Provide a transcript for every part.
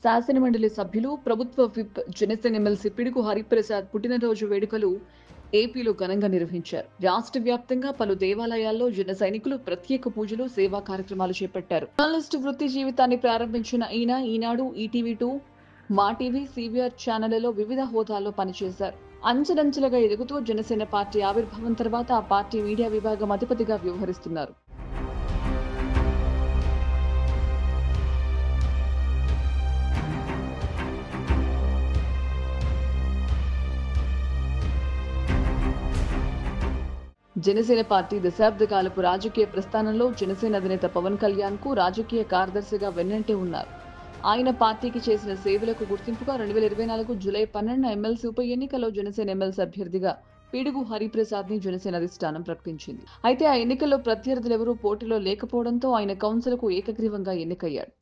శాసనమండలి సభ్యులు, ప్రభుత్వ విప్ జనసేన ఎమ్మెల్సీ పిడుగు హరిప్రసాద్ పుట్టినరోజు వేడుకలు ఏపీలో ఘనంగా నిర్వహించారు. రాష్ట్ర వ్యాప్తంగా పలు దేవాలయాల్లో జన సైనికులు ప్రత్యేక పూజలు, సేవా కార్యక్రమాలు చేపట్టారు. జర్నలిస్టు వృత్తి జీవితాన్ని ప్రారంభించిన ఈయన ఈనాడు, ఈటీవీ2, మా టీవీ, సివిఆర్ ఛానళ్లలో వివిధ హోదాల్లో పనిచేశారు. అంచెలంచెలుగా ఎదుగుతూ జనసేన పార్టీ ఆవిర్భావం తర్వాత ఆ పార్టీ మీడియా విభాగం అధిపతిగా వ్యవహరిస్తున్నారు. జనసేన పార్టీ దశాబ్ద కాలపు రాజకీయ ప్రస్థానంలో జనసేన అధినేత పవన్ కళ్యాణ్ కు రాజకీయ కార్యదర్శిగా వెన్నంటే ఉన్నారు. ఆయన పార్టీకి చేసిన సేవలకు గుర్తింపుగా 2024 జూలై 12న ఎమ్మెల్సీ ఉప ఎన్నికలో జనసేన ఎమ్మెల్సీ అభ్యర్థిగా పిడుగు హరిప్రసాద్ ని జనసేన అధిష్టానం ప్రకటించింది. అయితే ఆ ఎన్నికల్లో ప్రత్యర్థులెవరూ పోటీలో లేకపోవడంతో ఆయన కౌన్సిల్కు ఏకగ్రీవంగా ఎన్నికయ్యాడు.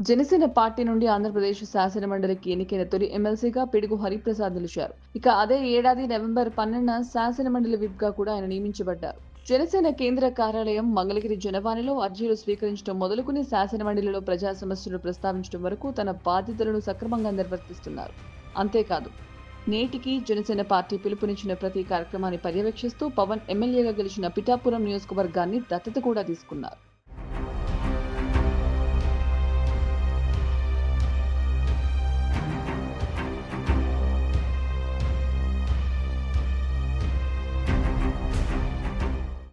జనసేన పార్టీ నుండి ఆంధ్రప్రదేశ్ శాసనమండలికి ఎన్నికైన తొలి ఎమ్మెల్సీగా పిడుగు హరిప్రసాద్ నిలిచారు. ఇక అదే ఏడాది నవంబర్ 12న శాసనమండలి విప్ గా కూడా ఆయన నియమించబడ్డారు. జనసేన కేంద్ర కార్యాలయం మంగళగిరి జనవాణిలో అర్జీలు స్వీకరించడం మొదలుకుని శాసనమండలిలో ప్రజా సమస్యలు ప్రస్తావించడం వరకు తన బాధ్యతలను సక్రమంగా నిర్వర్తిస్తున్నారు. అంతేకాదు, నేటికి జనసేన పార్టీ పిలుపునిచ్చిన ప్రతి కార్యక్రమాన్ని పర్యవేక్షిస్తూ పవన్ ఎమ్మెల్యేగా గెలిచిన పిఠాపురం నియోజకవర్గాన్ని దత్తత కూడా తీసుకున్నారు.